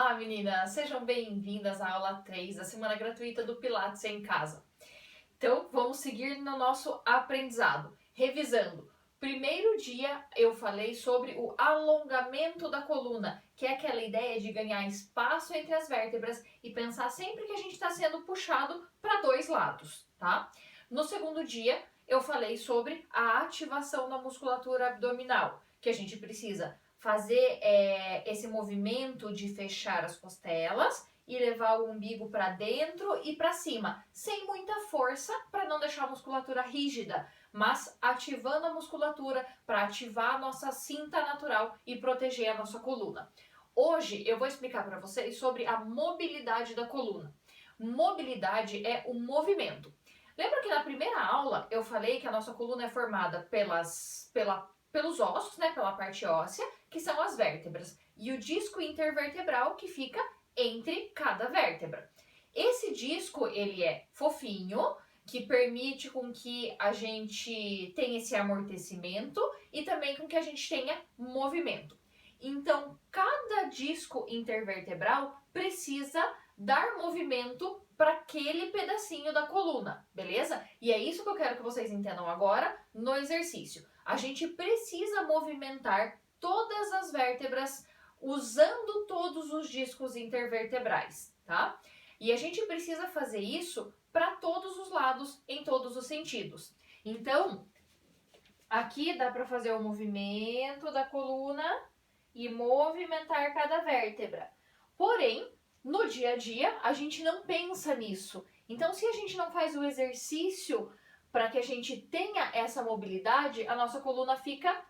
Olá, meninas! Sejam bem-vindas à aula 3 da semana gratuita do Pilates em Casa. Então, vamos seguir no nosso aprendizado. Revisando, primeiro dia eu falei sobre o alongamento da coluna, que é aquela ideia de ganhar espaço entre as vértebras e pensar sempre que a gente está sendo puxado para dois lados, tá? No segundo dia, eu falei sobre a ativação da musculatura abdominal, que a gente precisa fazer esse movimento de fechar as costelas e levar o umbigo para dentro e para cima, sem muita força para não deixar a musculatura rígida, mas ativando a musculatura para ativar a nossa cinta natural e proteger a nossa coluna. Hoje eu vou explicar para vocês sobre a mobilidade da coluna. Mobilidade é o movimento. Lembra que na primeira aula eu falei que a nossa coluna é formada pelos ossos, né, pela parte óssea, que são as vértebras, e o disco intervertebral que fica entre cada vértebra. Esse disco, ele é fofinho, que permite com que a gente tenha esse amortecimento e também com que a gente tenha movimento. Então, cada disco intervertebral precisa dar movimento para aquele pedacinho da coluna, beleza? E é isso que eu quero que vocês entendam agora no exercício. A gente precisa movimentar todas as vértebras usando todos os discos intervertebrais, tá? E a gente precisa fazer isso para todos os lados, em todos os sentidos. Então, aqui dá para fazer o movimento da coluna e movimentar cada vértebra. Porém, no dia a dia, a gente não pensa nisso. Então, se a gente não faz o exercício para que a gente tenha essa mobilidade, a nossa coluna fica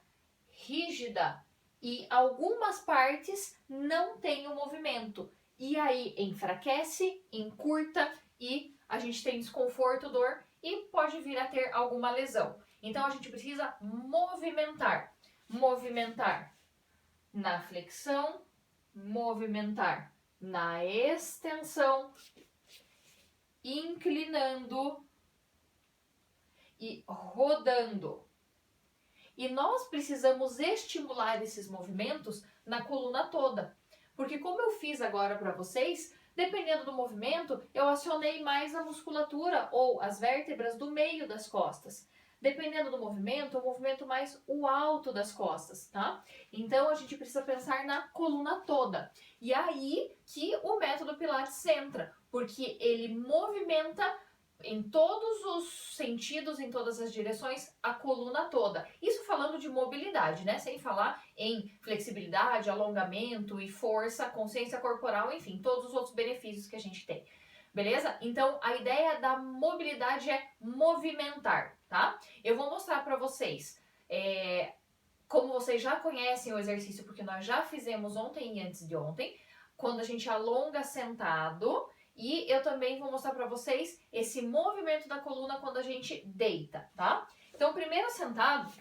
rígida e algumas partes não têm o movimento. E aí enfraquece, encurta e a gente tem desconforto, dor e pode vir a ter alguma lesão. Então a gente precisa movimentar. Movimentar na flexão, movimentar na extensão, inclinando e rodando. E nós precisamos estimular esses movimentos na coluna toda. Porque como eu fiz agora para vocês, dependendo do movimento, eu acionei mais a musculatura ou as vértebras do meio das costas. Dependendo do movimento, eu movimento mais o alto das costas, tá? Então, a gente precisa pensar na coluna toda. E aí que o método Pilates entra, porque ele movimenta em todos os sentidos, em todas as direções, a coluna toda. Isso falando de mobilidade, né? Sem falar em flexibilidade, alongamento e força, consciência corporal, enfim, todos os outros benefícios que a gente tem. Beleza? Então, a ideia da mobilidade é movimentar, tá? Eu vou mostrar para vocês, como vocês já conhecem o exercício, porque nós já fizemos ontem e antes de ontem, quando a gente alonga sentado. E eu também vou mostrar para vocês esse movimento da coluna quando a gente deita, tá? Então, primeiro sentado,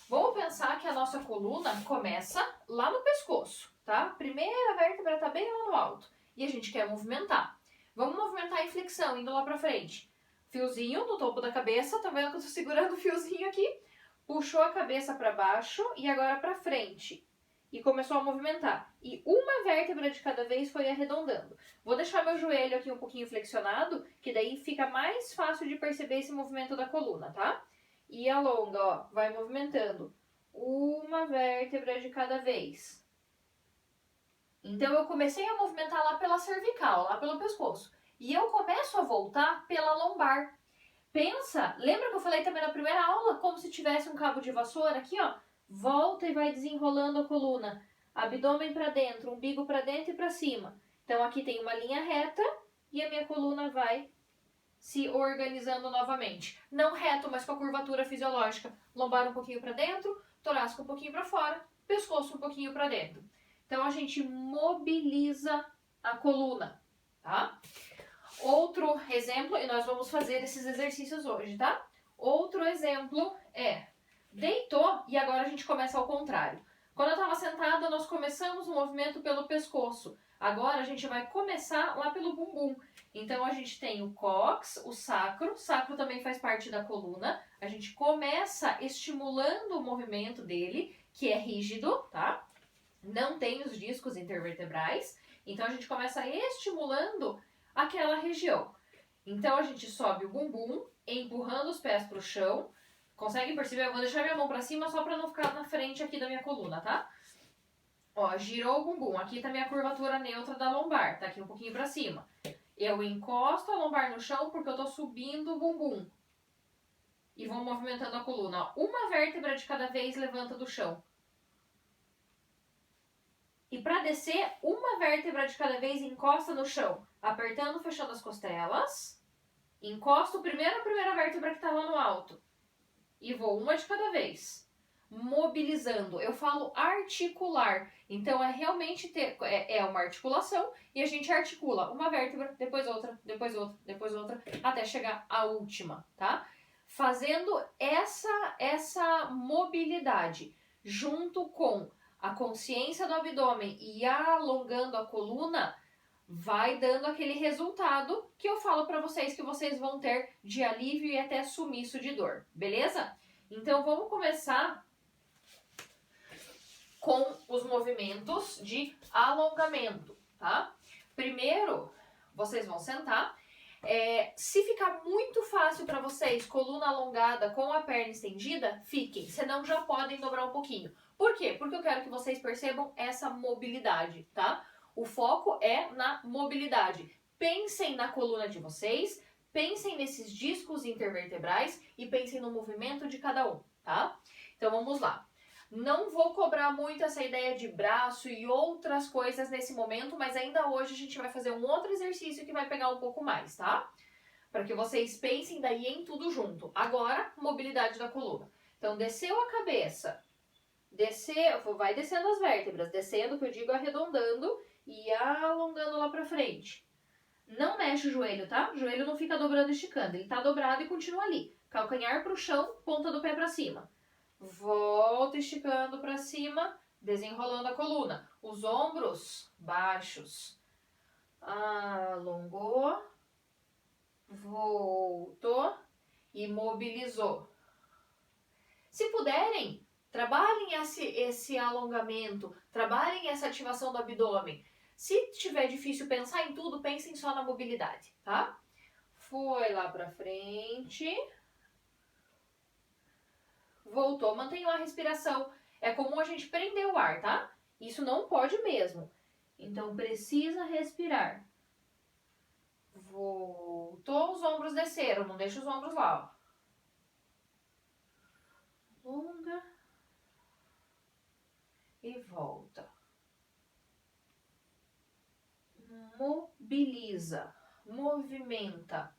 vamos pensar que a nossa coluna começa lá no pescoço, tá? A primeira vértebra tá bem lá no alto e a gente quer movimentar. Vamos movimentar em flexão, indo lá pra frente. Fiozinho no topo da cabeça, tá vendo que eu tô segurando o fiozinho aqui? Puxou a cabeça para baixo e agora para frente. E começou a movimentar. E uma vértebra de cada vez foi arredondando. Vou deixar meu joelho aqui um pouquinho flexionado, que daí fica mais fácil de perceber esse movimento da coluna, tá? E alonga, ó, vai movimentando. Uma vértebra de cada vez. Então eu comecei a movimentar lá pela cervical, lá pelo pescoço. E eu começo a voltar pela lombar. Pensa, lembra que eu falei também na primeira aula, como se tivesse um cabo de vassoura aqui, ó? Volta e vai desenrolando a coluna. Abdômen para dentro, umbigo para dentro e para cima. Então aqui tem uma linha reta e a minha coluna vai se organizando novamente. Não reto, mas com a curvatura fisiológica. Lombar um pouquinho para dentro, torácico um pouquinho para fora, pescoço um pouquinho para dentro. Então a gente mobiliza a coluna, tá? Outro exemplo, e nós vamos fazer esses exercícios hoje, tá? Outro exemplo é deitou e agora a gente começa ao contrário. Quando eu estava sentada, nós começamos o movimento pelo pescoço. Agora a gente vai começar lá pelo bumbum. Então a gente tem o cóccix, o sacro também faz parte da coluna. A gente começa estimulando o movimento dele, que é rígido, tá? não tem os discos intervertebrais, então a gente começa estimulando aquela região. Então a gente sobe o bumbum, empurrando os pés para o chão. Consegue perceber? Eu vou deixar minha mão para cima só para não ficar na frente aqui da minha coluna, tá? Ó, girou o bumbum. Aqui tá minha curvatura neutra da lombar, tá aqui um pouquinho para cima. Eu encosto a lombar no chão porque eu tô subindo o bumbum. E vou movimentando a coluna. Uma vértebra de cada vez levanta do chão. E para descer, uma vértebra de cada vez encosta no chão, apertando, fechando as costelas. Encosto a primeira vértebra que está lá no alto. E vou uma de cada vez. Mobilizando. Eu falo articular. Então é realmente ter, é uma articulação e a gente articula uma vértebra, depois outra, depois outra, depois outra, até chegar à última, tá? Fazendo essa mobilidade junto com a consciência do abdômen e alongando a coluna, vai dando aquele resultado que eu falo para vocês que vocês vão ter de alívio e até sumiço de dor, beleza? Então vamos começar com os movimentos de alongamento, tá? Primeiro, vocês vão sentar. Se ficar muito fácil para vocês, coluna alongada com a perna estendida, fiquem, senão já podem dobrar um pouquinho. Por quê? Porque eu quero que vocês percebam essa mobilidade, tá? O foco é na mobilidade. Pensem na coluna de vocês, pensem nesses discos intervertebrais e pensem no movimento de cada um, tá? Então vamos lá. Não vou cobrar muito essa ideia de braço e outras coisas nesse momento, mas ainda hoje a gente vai fazer um outro exercício que vai pegar um pouco mais, tá? Para que vocês pensem daí em tudo junto. Agora, mobilidade da coluna. Então, desceu a cabeça, vai descendo as vértebras, descendo, que eu digo arredondando e alongando lá pra frente. Não mexe o joelho, tá? O joelho não fica dobrando e esticando, ele tá dobrado e continua ali. Calcanhar pro chão, ponta do pé pra cima. Volta esticando para cima, desenrolando a coluna. Os ombros baixos. Alongou, voltou e mobilizou. Se puderem, trabalhem esse alongamento, trabalhem essa ativação do abdômen. Se tiver difícil pensar em tudo, pensem só na mobilidade, tá? Foi lá para frente. Voltou, mantenha a respiração. É comum a gente prender o ar, tá? Isso não pode mesmo. Então, precisa respirar. Voltou, os ombros desceram. Não deixa os ombros lá, ó. Alonga. E volta. Mobiliza. Movimenta.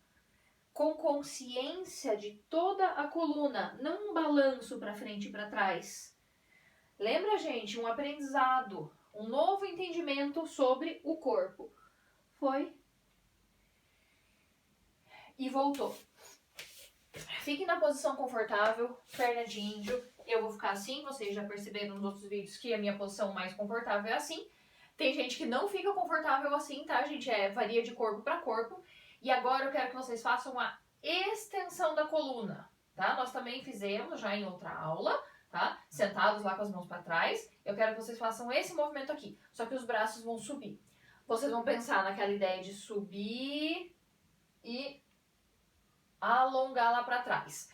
Com consciência de toda a coluna, não um balanço para frente e para trás. Lembra, gente, um aprendizado, um novo entendimento sobre o corpo. Foi e voltou. Fique na posição confortável, perna de índio. Eu vou ficar assim, vocês já perceberam nos outros vídeos que a minha posição mais confortável é assim. Tem gente que não fica confortável assim, tá, gente? Varia de corpo para corpo. E agora eu quero que vocês façam a extensão da coluna, tá? Nós também fizemos já em outra aula, tá? Sentados lá com as mãos para trás. Eu quero que vocês façam esse movimento aqui, só que os braços vão subir. Vocês vão pensar naquela ideia de subir e alongar lá para trás.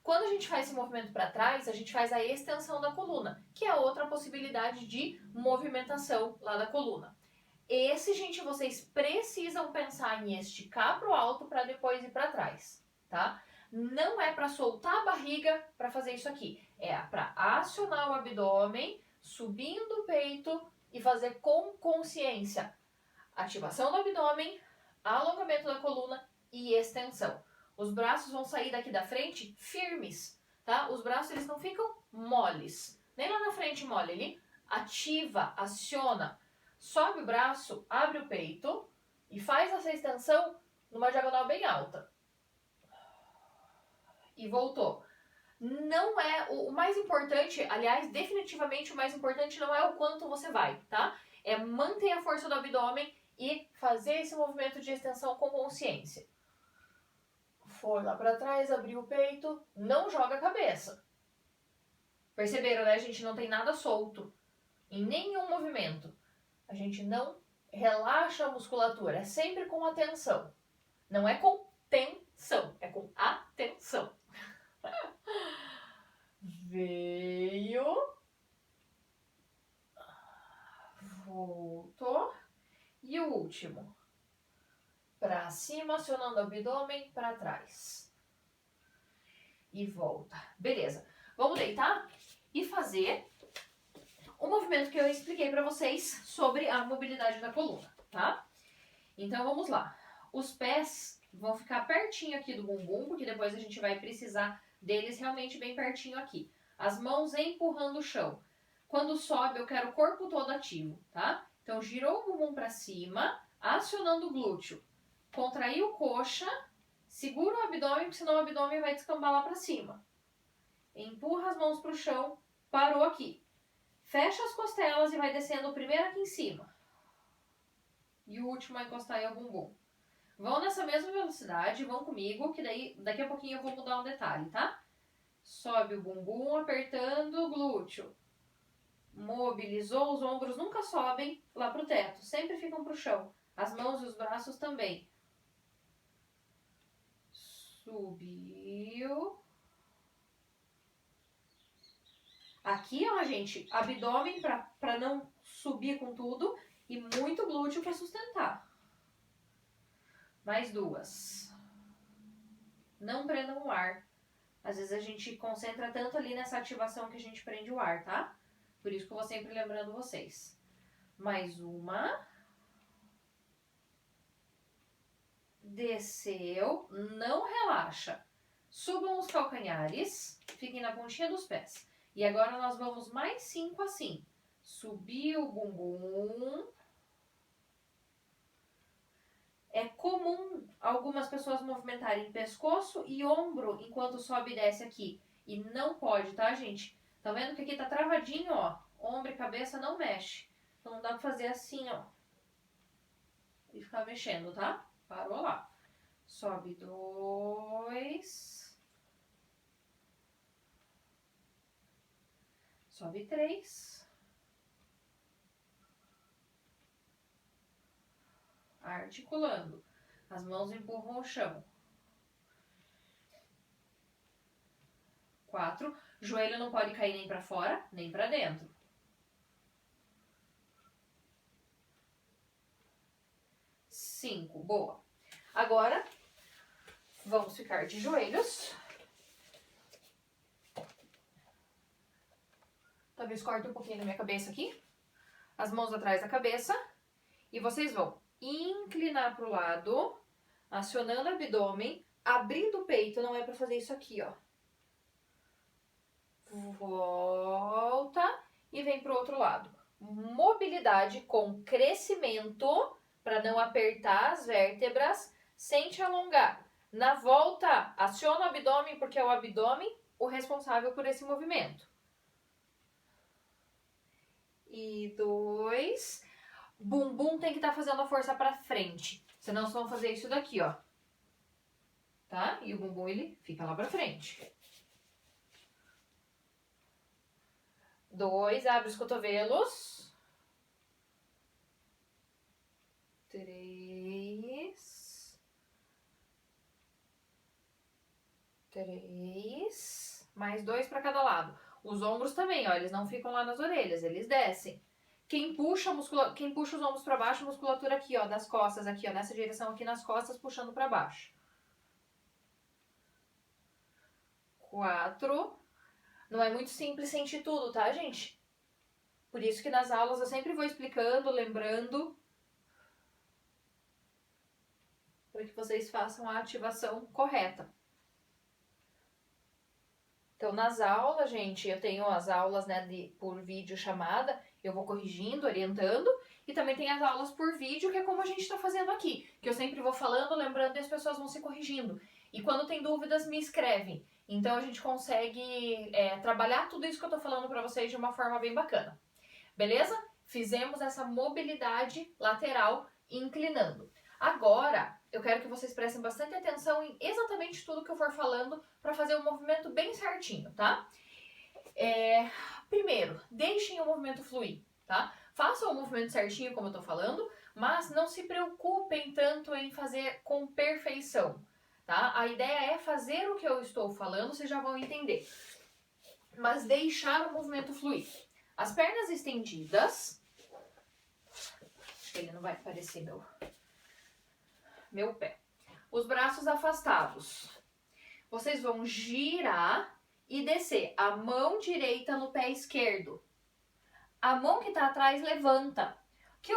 Quando a gente faz esse movimento para trás, a gente faz a extensão da coluna, que é outra possibilidade de movimentação lá da coluna. Esse, gente, vocês precisam pensar em esticar para o alto para depois ir para trás, tá? Não é para soltar a barriga para fazer isso aqui. É para acionar o abdômen, subindo o peito e fazer com consciência. Ativação do abdômen, alongamento da coluna e extensão. Os braços vão sair daqui da frente firmes, tá? Os braços, eles não ficam moles. Nem lá na frente mole, ele ativa, aciona. Sobe o braço, abre o peito e faz essa extensão numa diagonal bem alta. E voltou. Não é o mais importante, aliás, definitivamente o mais importante não é o quanto você vai, tá? É manter a força do abdômen e fazer esse movimento de extensão com consciência. Foi lá para trás, abriu o peito, não joga a cabeça. Perceberam, né? A gente não tem nada solto. em nenhum movimento, a gente não relaxa a musculatura, é sempre com atenção. Não é com tensão, é com atenção. Veio, voltou, e o último. Pra cima, acionando o abdômen, pra trás. E volta. Beleza. Vamos deitar e fazer o movimento que eu expliquei pra vocês sobre a mobilidade da coluna, tá? Então, vamos lá. Os pés vão ficar pertinho aqui do bumbum, porque depois a gente vai precisar deles realmente bem pertinho aqui. As mãos empurrando o chão. Quando sobe, eu quero o corpo todo ativo, tá? Então, girou o bumbum pra cima, acionando o glúteo. Contraiu coxa, segura o abdômen, porque senão o abdômen vai descambar lá pra cima. Empurra as mãos pro chão, parou aqui. Fecha as costelas e vai descendo o primeiro aqui em cima. E o último a encostar aí é o bumbum. Vão nessa mesma velocidade, vão comigo, que daí daqui a pouquinho eu vou mudar um detalhe, tá? Sobe o bumbum, apertando o glúteo. Mobilizou, os ombros nunca sobem lá pro teto, sempre ficam pro chão. As mãos e os braços também. Subiu. Aqui, ó, gente, abdômen pra não subir com tudo e muito glúteo pra sustentar. Mais duas. Não prendam o ar. Às vezes a gente concentra tanto ali nessa ativação que a gente prende o ar, tá? Por isso que eu vou sempre lembrando vocês. Mais uma. Desceu. Não relaxa. Subam os calcanhares. Fiquem na pontinha dos pés. E agora nós vamos mais 5 assim. Subiu o bumbum. É comum algumas pessoas movimentarem pescoço e ombro enquanto sobe e desce aqui. E não pode, tá, gente? Tá vendo que aqui tá travadinho, ó. Ombro e cabeça não mexe. Então não dá pra fazer assim, ó. E ficar mexendo, tá? Parou lá. Sobe 2. Sobe 3. Articulando. As mãos empurram o chão. 4. Joelho não pode cair nem pra fora, nem pra dentro. 5. Boa. Agora, vamos ficar de joelhos. Talvez corte um pouquinho da minha cabeça aqui. As mãos atrás da cabeça. E vocês vão inclinar pro lado, acionando o abdômen, abrindo o peito. Não é pra fazer isso aqui, ó. Volta e vem pro outro lado. Mobilidade com crescimento, para não apertar as vértebras, sem te alongar. Na volta, aciona o abdômen, porque é o abdômen o responsável por esse movimento. E 2. Bumbum tem que estar fazendo a força para frente. Senão vocês vão fazer isso daqui, ó. Tá? E o bumbum, ele fica lá para frente. 2. Abre os cotovelos. 3. 3. Mais 2 para cada lado. Os ombros também, ó, eles não ficam lá nas orelhas, eles descem. Quem puxa os ombros para baixo, a musculatura aqui, ó, das costas, aqui, ó, nessa direção aqui nas costas, puxando para baixo. 4. Não é muito simples sentir tudo, tá, gente? Por isso que nas aulas eu sempre vou explicando, lembrando, para que vocês façam a ativação correta. Então, nas aulas, gente, eu tenho as aulas, né, por vídeo chamada, eu vou corrigindo, orientando, e também tem as aulas por vídeo, que é como a gente está fazendo aqui, que eu sempre vou falando, lembrando, e as pessoas vão se corrigindo. E quando tem dúvidas, me escrevem. Então, a gente consegue trabalhar tudo isso que eu tô falando para vocês de uma forma bem bacana. Beleza? Fizemos essa mobilidade lateral inclinando. Agora, eu quero que vocês prestem bastante atenção em exatamente tudo que eu for falando para fazer o movimento bem certinho, tá? Primeiro, deixem o movimento fluir, tá? tá? Façam o movimento certinho, como eu tô falando, mas não se preocupem tanto em fazer com perfeição, tá? A ideia é fazer o que eu estou falando, vocês já vão entender. Mas deixar o movimento fluir. As pernas estendidas. Acho que ele não vai aparecer meu pé. Os braços afastados. Vocês vão girar e descer a mão direita no pé esquerdo. A mão que tá atrás levanta. O que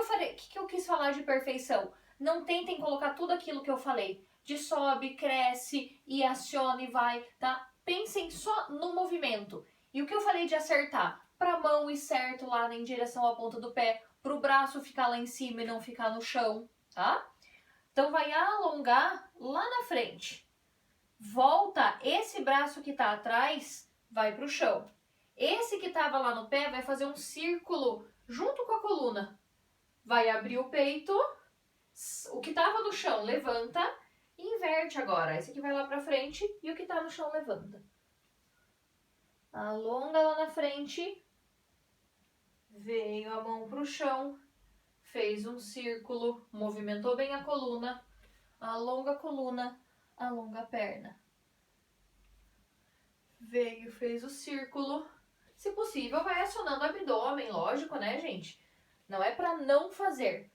eu quis falar de perfeição? Não tentem colocar tudo aquilo que eu falei. De sobe, cresce e aciona e vai, tá? Pensem só no movimento. E o que eu falei de acertar? Pra mão ir certo lá em direção à ponta do pé. Pro braço ficar lá em cima e não ficar no chão, tá? Então vai alongar lá na frente. Volta, esse braço que tá atrás vai pro chão. Esse que tava lá no pé vai fazer um círculo junto com a coluna. Vai abrir o peito, o que tava no chão levanta e inverte agora. Esse aqui vai lá pra frente e o que tá no chão levanta. Alonga lá na frente, veio a mão pro chão, fez um círculo, movimentou bem a coluna, alonga a coluna, alonga a perna. Veio, fez o círculo. Se possível, vai acionando o abdômen, lógico, né, gente? Não é para não fazer.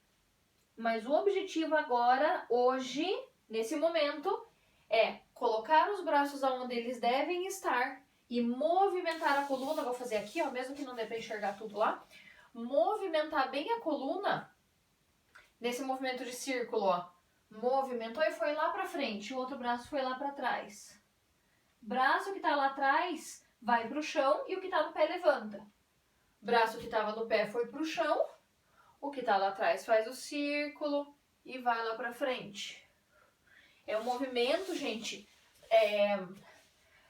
Mas o objetivo agora, hoje, nesse momento, é colocar os braços aonde eles devem estar e movimentar a coluna. Vou fazer aqui, ó, mesmo que não dê para enxergar tudo lá. Movimentar bem a coluna nesse movimento de círculo, ó. Movimentou e foi lá para frente, o outro braço foi lá para trás. Braço que tá lá atrás vai pro chão e o que tá no pé levanta. Braço que tava no pé foi pro chão, o que tá lá atrás faz o círculo e vai lá pra frente. É um movimento, gente,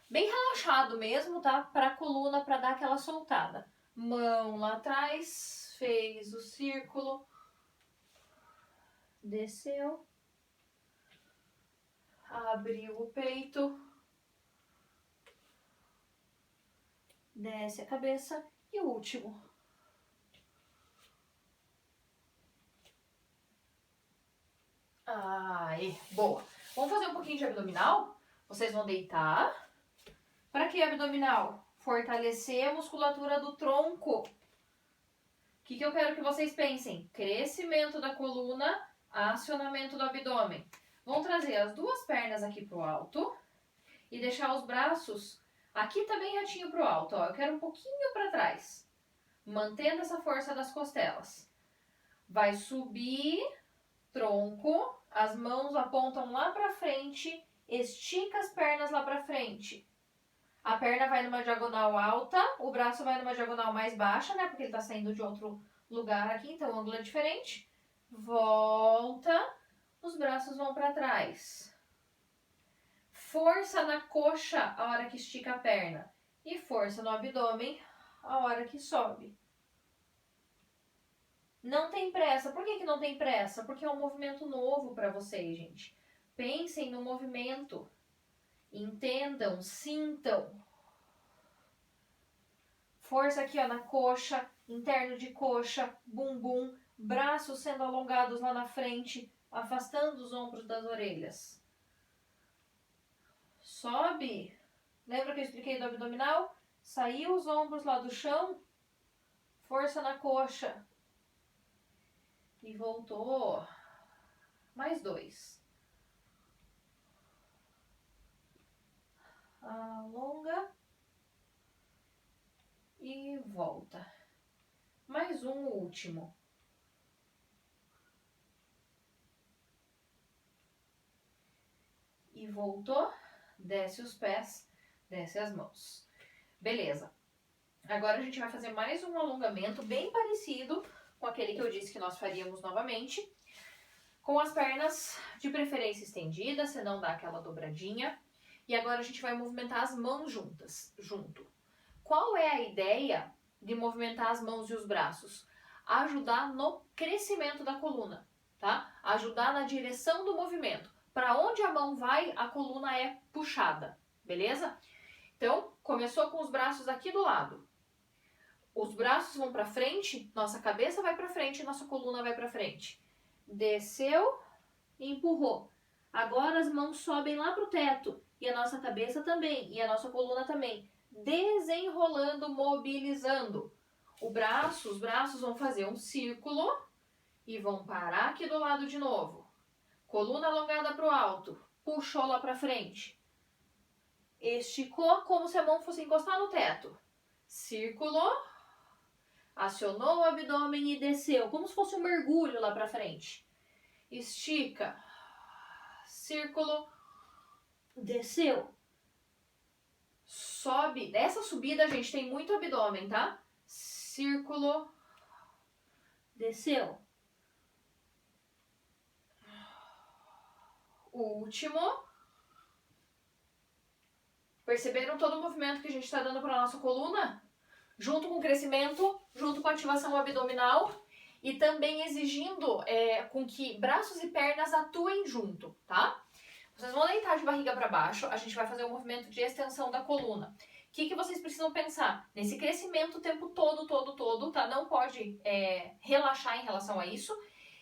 bem relaxado mesmo, tá? Pra coluna, pra dar aquela soltada. Mão lá atrás, fez o círculo, desceu, abriu o peito, desce a cabeça e o último. Aí, boa. Vamos fazer um pouquinho de abdominal? Vocês vão deitar. Para que abdominal? Fortalecer a musculatura do tronco. O que eu quero que vocês pensem? Crescimento da coluna, acionamento do abdômen. Vão trazer as duas pernas aqui pro alto e deixar os braços aqui também retinho pro alto. Ó, eu quero um pouquinho para trás, mantendo essa força das costelas. Vai subir, tronco, as mãos apontam lá pra frente, estica as pernas lá pra frente. A perna vai numa diagonal alta, o braço vai numa diagonal mais baixa, né? Porque ele tá saindo de outro lugar aqui, então o ângulo é diferente. Volta, os braços vão pra trás. Força na coxa a hora que estica a perna. E força no abdômen a hora que sobe. Não tem pressa. Por que não tem pressa? Porque é um movimento novo para vocês, gente. Pensem no movimento. Entendam, sintam. Força aqui, ó, na coxa, interno de coxa, bumbum, braços sendo alongados lá na frente, afastando os ombros das orelhas. Sobe. Lembra que eu expliquei do abdominal? Saiu os ombros lá do chão. Força na coxa. E voltou. Mais 2. Alonga. E volta. Mais um, último. E voltou. Desce os pés, desce as mãos. Beleza. Agora a gente vai fazer mais um alongamento bem parecido com aquele que eu disse que nós faríamos novamente. Com as pernas de preferência estendidas, se não dá aquela dobradinha. E agora a gente vai movimentar as mãos junto. Qual é a ideia de movimentar as mãos e os braços? Ajudar no crescimento da coluna, tá? Ajudar na direção do movimento. Para onde a mão vai, a coluna é puxada, beleza? Então, começou com os braços aqui do lado. Os braços vão para frente, nossa cabeça vai para frente, nossa coluna vai para frente. Desceu, empurrou. Agora as mãos sobem lá pro teto e a nossa cabeça também e a nossa coluna também. Desenrolando, mobilizando. Os braços vão fazer um círculo e vão parar aqui do lado de novo. Coluna alongada para o alto, puxou lá para frente. Esticou como se a mão fosse encostar no teto. Círculo, acionou o abdômen e desceu, como se fosse um mergulho lá para frente. Estica, círculo, desceu. Sobe, nessa subida, gente, tem muito abdômen, tá? Círculo, desceu. Último. Perceberam todo o movimento que a gente está dando para a nossa coluna? Junto com o crescimento, junto com a ativação abdominal e também exigindo com que braços e pernas atuem junto, tá? Vocês vão deitar de barriga para baixo, a gente vai fazer um movimento de extensão da coluna. O que vocês precisam pensar? Nesse crescimento o tempo todo, tá? Não pode relaxar em relação a isso.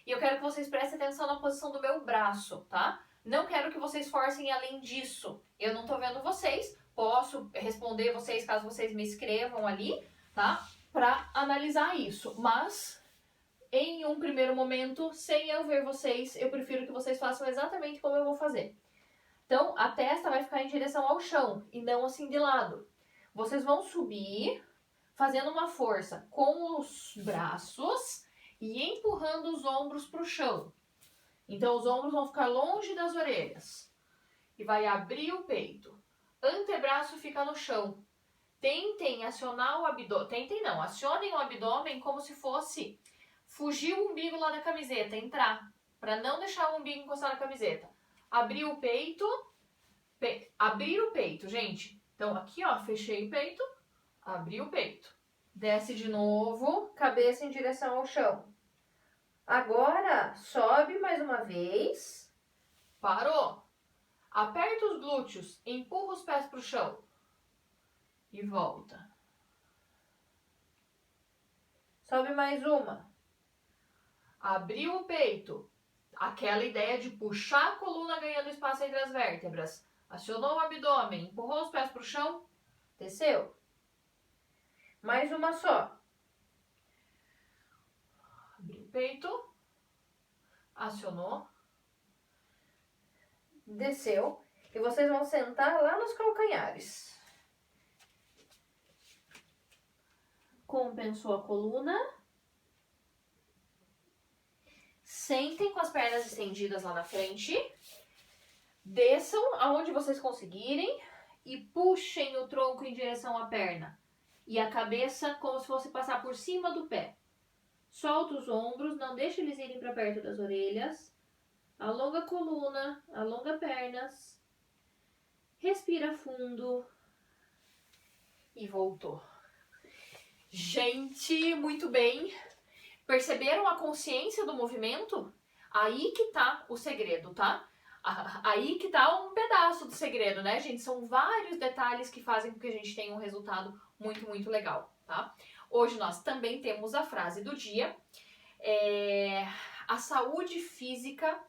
E eu quero que vocês prestem atenção na posição do meu braço, tá? Não quero que vocês forcem além disso. Eu não tô vendo vocês, posso responder vocês caso vocês me escrevam ali, tá? Pra analisar isso. Mas, em um primeiro momento, sem eu ver vocês, eu prefiro que vocês façam exatamente como eu vou fazer. Então, a testa vai ficar em direção ao chão e não assim de lado. Vocês vão subir, fazendo uma força com os braços e empurrando os ombros para o chão. Então, os ombros vão ficar longe das orelhas. E vai abrir o peito. Antebraço fica no chão. Tentem acionar o abdômen. Tentem não, acionem o abdômen como se fosse fugir o umbigo lá da camiseta, entrar. Para não deixar o umbigo encostar na camiseta. Abrir o peito. Abrir o peito, gente. Então, aqui, ó, fechei o peito. Abri o peito. Desce de novo, cabeça em direção ao chão. Agora, sobe mais uma vez. Parou. Aperta os glúteos, empurra os pés para o chão. E volta. Sobe mais uma. Abriu o peito. Aquela ideia de puxar a coluna ganhando espaço entre as vértebras. Acionou o abdômen, empurrou os pés para o chão. Desceu. Mais uma só. Abriu o peito. Acionou. Desceu. E vocês vão sentar lá nos calcanhares. Compensou a coluna. Sentem com as pernas estendidas lá na frente. Desçam aonde vocês conseguirem e puxem o tronco em direção à perna. E a cabeça como se fosse passar por cima do pé. Solta os ombros, não deixe eles irem para perto das orelhas. Alonga a coluna, alonga pernas. Respira fundo. E voltou. Gente, muito bem. Perceberam a consciência do movimento? Aí que tá o segredo, tá? Aí que tá um pedaço do segredo, né, gente? São vários detalhes que fazem com que a gente tenha um resultado muito, muito legal, tá? Hoje nós também temos a frase do dia. A saúde física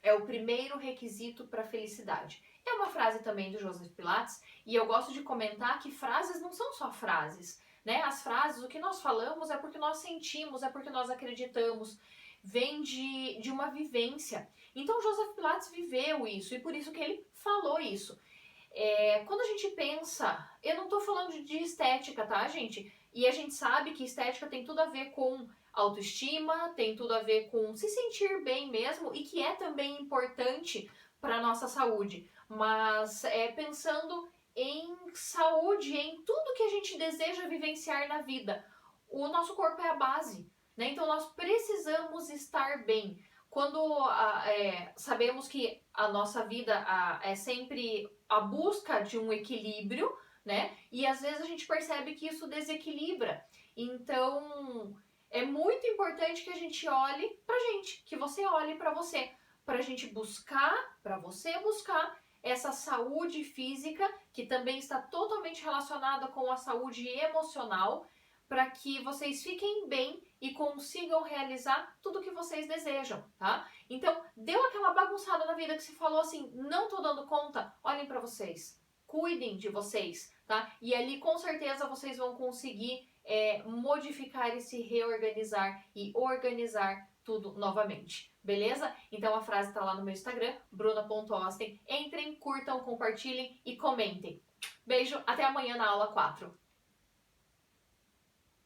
é o primeiro requisito para a felicidade. É uma frase também do Joseph Pilates e eu gosto de comentar que frases não são só frases, né? As frases, o que nós falamos é porque nós sentimos, é porque nós acreditamos, vem de uma vivência. Então Joseph Pilates viveu isso e por isso que ele falou isso. Quando a gente pensa, eu não tô falando de estética, tá, gente? E a gente sabe que estética tem tudo a ver com autoestima, tem tudo a ver com se sentir bem mesmo e que é também importante para nossa saúde. Mas pensando em saúde, em tudo que a gente deseja vivenciar na vida. O nosso corpo é a base, né? Então nós precisamos estar bem. Quando sabemos que a nossa vida é sempre a busca de um equilíbrio, né? E às vezes a gente percebe que isso desequilibra. Então é muito importante que a gente olhe pra gente, que você olhe pra você, pra gente buscar, pra você buscar essa saúde física, que também está totalmente relacionada com a saúde emocional, para que vocês fiquem bem e consigam realizar tudo o que vocês desejam, tá? Então, deu aquela bagunçada na vida que se falou assim, não tô dando conta, olhem para vocês, cuidem de vocês, tá? E ali com certeza vocês vão conseguir modificar e se reorganizar e organizar tudo novamente, beleza? Então a frase tá lá no meu Instagram, bruna.osten. Entrem, curtam, compartilhem e comentem. Beijo, até amanhã na aula 4.